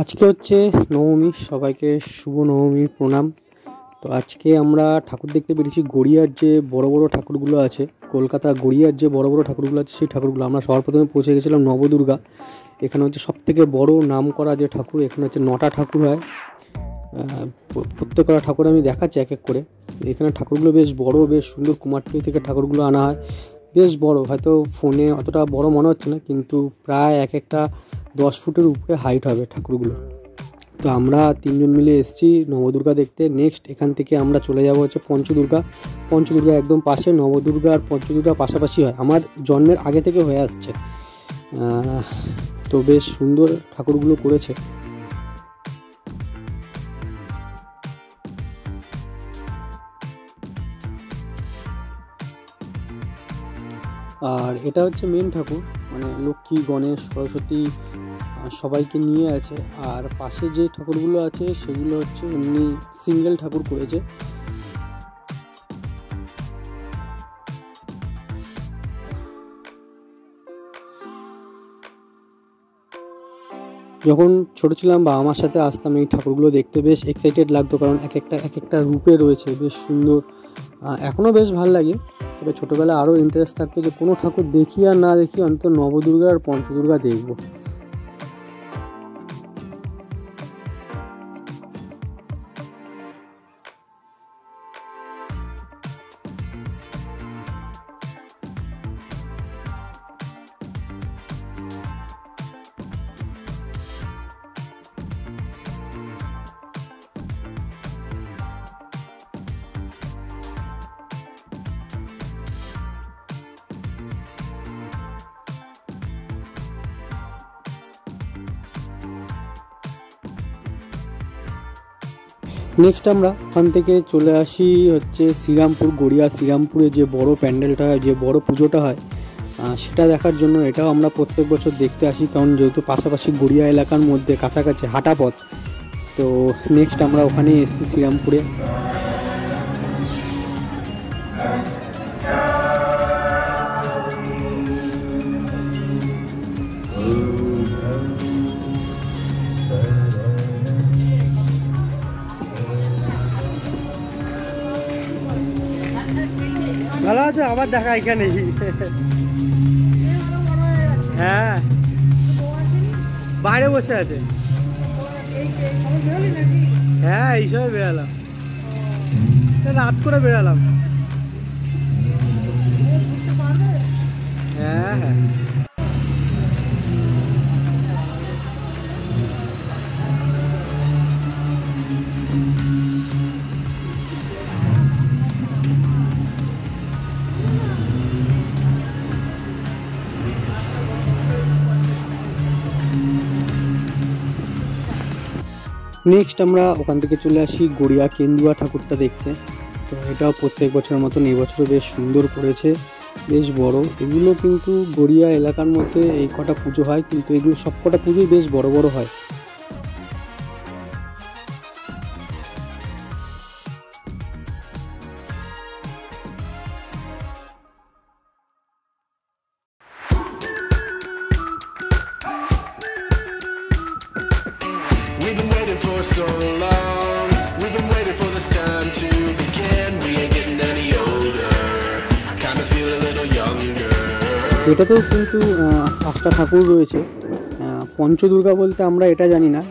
আজকে হচ্ছে নবমী, সবাইকে শুভ নবমীর প্রণাম। তো আজকে আমরা ঠাকুর দেখতে পেরেছি। গড়িয়ার যে বড় বড় ঠাকুরগুলো আছে, কলকাতা গড়িয়ার যে বড় বড় ঠাকুরগুলো আছে, সেই ঠাকুরগুলো আমরা সবার প্রথমে পৌঁছে গেছিলাম নবদুর্গা। এখানে হচ্ছে সবথেকে বড় নাম করা যে ঠাকুর, এখানে হচ্ছে 9টা ঠাকুর হয়। প্রত্যেকটা ঠাকুর আমি দেখাচ্ছি এক এক করে। এখানে ঠাকুরগুলো বেশ বড়, বেশ সুন্দর। কুমারটুলি থেকে ঠাকুরগুলো আনা হয়, বেশ বড়। হয়তো ফোনে অতটা বড় মনে হচ্ছে না, কিন্তু প্রায় এক একটা 10 ফুটের উপরে হাইট হবে ঠাকুরগুলো। তো আমরা 3 জন মিলে এসেছি নবদুর্গা দেখতে। নেক্সট এখান থেকে আমরা চলে যাব হচ্ছে পঞ্চদুর্গা। পঞ্চদুর্গা একদম পাশে। নবদুর্গা আর পঞ্চদুর্গা পাশাপাশি হয়, আমার জন্মের আগে থেকে হয়ে আসছে। তো বেশ সুন্দর ঠাকুরগুলো করেছে। আর এটা হচ্ছে মেন ঠাকুর, মানে লক্ষ্মী, গণেশ, সরস্বতী সবাইকে নিয়ে আছে। আর পাশে যে ঠাকুরগুলো আছে সেগুলো হচ্ছে এমনি সিঙ্গেল ঠাকুর করেছে। যখন ছোটো ছিলাম বা আমার সাথে আসতাম এই ঠাকুরগুলো দেখতে, বেশ এক্সাইটেড লাগতো, কারণ এক একটা রূপে রয়েছে, বেশ সুন্দর। এখনও বেশ ভালো লাগে। তবে ছোটোবেলায় আরও ইন্টারেস্ট থাকতো যে কোনো ঠাকুর দেখি আর না দেখি, অন্তত নবদুর্গা আর পঞ্চদুর্গা দেখব। নেক্সট আমরা ওখান থেকে চলে আসি হচ্ছে শ্রীরামপুর। গড়িয়া শ্রীরামপুরে যে বড় প্যান্ডেলটা হয়, যে বড় পুজোটা হয়, সেটা দেখার জন্য। এটাও আমরা প্রত্যেক বছর দেখতে আসি, কারণ যেহেতু পাশাপাশি গড়িয়া এলাকার মধ্যে কাছাকাছি হাঁটা পথ। তো নেক্সট আমরা ওখানে এসেছি শ্রীরামপুরে। ভালো আছে, আবার দেখা এখানে। হ্যাঁ, বাইরে বসে আছে। হ্যাঁ, এই সময় বেরালাম, রাত করে বেরালাম। হ্যাঁ হ্যাঁ। নেক্সট আমরা ওখান থেকে চলে আসি গড়িয়া কেন্দুয়া ঠাকুরটা দেখতে। তো এটাও প্রত্যেক বছরের মতন এবছরও বেশ সুন্দর করেছে, বেশ বড়। এগুলো কিন্তু গড়িয়া এলাকার মধ্যে এই কটা পুজো হয়, কিন্তু এগুলো সব কটা পুজোই বেশ বড় বড় হয়। We've been waiting for so long. We've been waiting for this time to begin. We ain't getting any older. I kind of feel a little younger. এটাতেও কিন্তু 5টা ঠাকুর রয়েছে। পঞ্চদুর্গা বলতে আমরা এটা জানি না,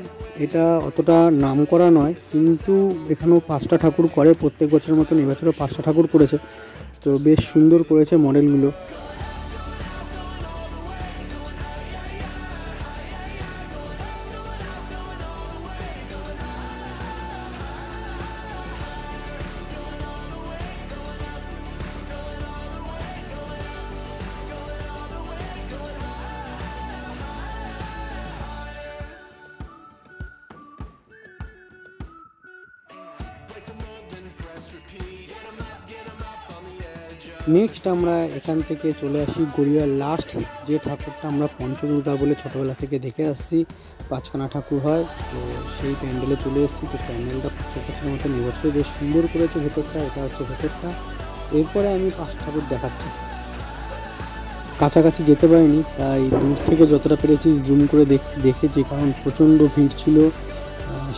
এটা অতটা নাম করা নয়, কিন্তু এখানেও 5টা ঠাকুর করে প্রত্যেক বছরের মতন। এবছরও 5টা ঠাকুর করেছে। তো বেশ সুন্দর করেছে মডেলগুলো। নেক্সট আমরা এখান থেকে চলে আসি গড়িয়ার লাস্ট যে ঠাকুরটা আমরা পঞ্চদুর্গা বলে ছোটোবেলা থেকে দেখে আসছি, 5খানা ঠাকুর হয়। তো সেই প্যান্ডেলে চলে এসেছি। তো প্যান্ডেলটা প্রত্যেক বছরের মতন এবছরে বেশ সুন্দর করেছে ভেতরটা। এটা হচ্ছে ভেতরটা। এরপরে আমি 5 ঠাকুর দেখাচ্ছি। কাছাকাছি যেতে পারিনি, তাই দূর থেকে যতটা পেরেছি জুম করে দেখেছি, কারণ প্রচণ্ড ভিড় ছিল,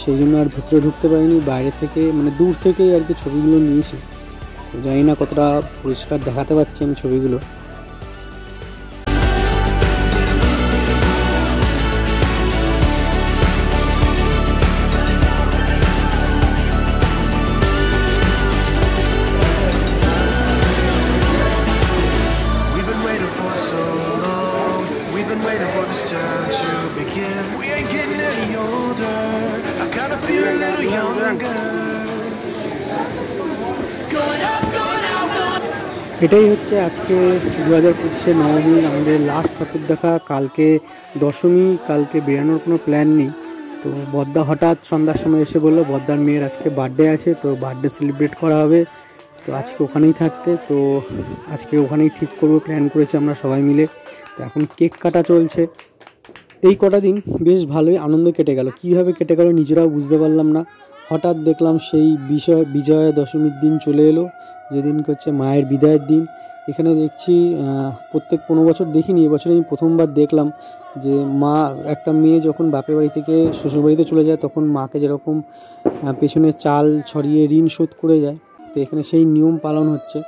সেই জন্য আর ভিতরে ঢুকতে পারিনি। বাইরে থেকে মানে দূর থেকেই আর কি ছবিগুলো নিয়েছি। তো জানি না কতটা পরিষ্কার দেখাতে পারছি আমি ছবিগুলো। We've been waiting for so long. We've been waiting for this time to begin. We ain't getting any older. I kinda feel a little younger. Going up, going out, going. এটাই হচ্ছে আজকে 2025 নবমী, আমাদের লাস্ট ঠাকুর দেখা। কালকে দশমী, কালকে বেরানোর কোনো plan নেই। তো বদ্দা হঠাৎ সন্ধ্যার সময় এসে বললো বদ্দার মেয়ের আজকে বার্থডে আছে, তো বার্থডে সেলিব্রেট করা হবে, তো আজকে ওখানেই থাকতে। তো আজকে ওখানেই ঠিক করবো, প্ল্যান করেছি আমরা সবাই মিলে। তো এখন কেক কাটা চলছে। এই কটা দিন বেশ ভালোই আনন্দ কেটে গেল, কীভাবে কেটে গেল নিজেরাও বুঝতে পারলাম না। হঠাৎ দেখলাম সেই বিজয়া দশমীর দিন চলে এলো, যেদিনকে হচ্ছে মায়ের বিদায়ের দিন। এখানে দেখছি প্রত্যেক 15 বছর দেখিনি, এবছর আমি প্রথমবার দেখলাম যে মা, একটা মেয়ে যখন বাপের বাড়ি থেকে শ্বশুরবাড়িতে চলে যায় তখন মাকে যেরকম পেছনে চাল ছড়িয়ে ঋণ শোধ করে যায়, তো এখানে সেই নিয়ম পালন হচ্ছে।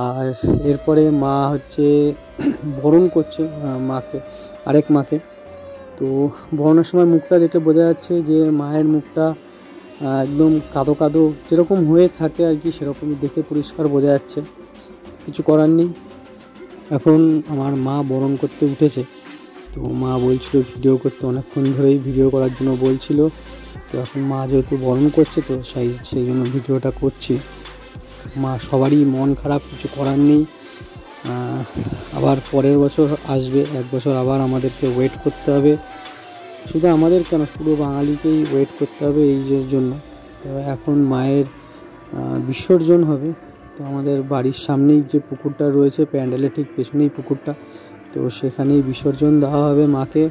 আর এরপরে মা হচ্ছে বরণ করছে মাকে, আরেক মাকে। তো বরণের সময় মুখটা দেখে বোঝা যাচ্ছে যে মায়ের মুখটা একদম কাদো কাদো যেরকম হয়ে থাকে আর কি, সেরকমই দেখে পরিষ্কার বোঝা যাচ্ছে। কিছু করার নেই। এখন আমার মা বরণ করতে উঠেছে, তো মা বলছিল ভিডিও করতে, অনেকক্ষণ ধরেই ভিডিও করার জন্য বলছিল। তো এখন মা যেহেতু বরণ করছে, তো সেই জন্য ভিডিওটা করছি। মা সবারই মন খারাপ, কিছু করার নেই। আবার পরের বছর আসবে, 1 বছর আবার আমাদেরকে ওয়েট করতে হবে। শুধু আমাদের কেন, পুরো বাঙালিকেই ওয়েট করতে হবে এই জন্য। তো এখন মায়ের বিসর্জন হবে। তো আমাদের বাড়ির সামনেই যে পুকুরটা রয়েছে, প্যান্ডেলের ঠিক পেছনেই পুকুরটা, তো সেখানেই বিসর্জন দেওয়া হবে মাকে।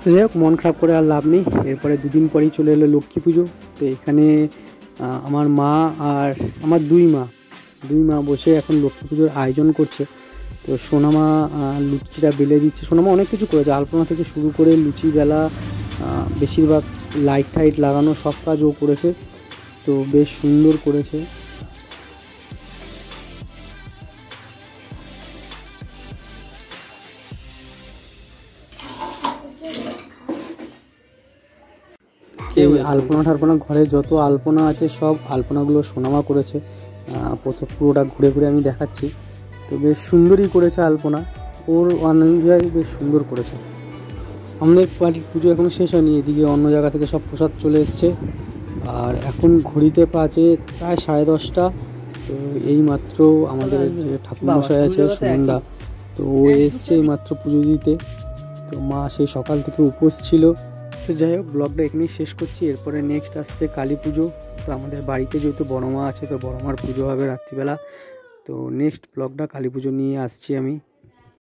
তো যাই হোক, মন খারাপ করে আর লাভ নেই। এরপরে 2 দিন পরেই চলে এলো লক্ষ্মী পুজো। তো এখানে আমার মা আর আমার দুই মা বসে এখন লক্ষ্মী পুজোর আয়োজন করছে। তো সোনামা লুচিটা বেলে দিচ্ছে। সোনামা অনেক কিছু করেছে, আলপনা থেকে শুরু করে লুচি বেলা, বেশিরভাগ লাইট টাইট লাগানো সব কাজ ও করেছে। তো বেশ সুন্দর করেছে। এই আলপনা ঘরে যত আলপনা আছে সব আলপনাগুলো সোনামা করেছে। পুরোটা ঘুরে ঘুরে আমি দেখাচ্ছি। তো বেশ সুন্দরই করেছে আলপনা, ওর অনুযায়ী বেশ সুন্দর করেছে। আমাদের বাড়ির পুজো এখনও শেষ হয়নি, এদিকে অন্য জায়গা থেকে সব প্রসাদ চলে এসছে। আর এখন ঘড়িতে বাজে প্রায় 10:30। তো এই মাত্র আমাদের যে ঠাকুরমশাই আছে সুমনদা, তো ও এসছে এই মাত্র পুজো দিতে। তো মা সেই সকাল থেকে উপোস ছিল। তো যাই হোক, ব্লগটা এখানেই শেষ করছি। এরপরে নেক্সট আসছে কালী পুজো। তো আমাদের বাড়িতে যেহেতু বড় মা আছে, তো বড় মার পুজো হবে রাত্রিবেলা। তো নেক্সট ব্লগটা কালী পুজো নিয়ে আসছি আমি।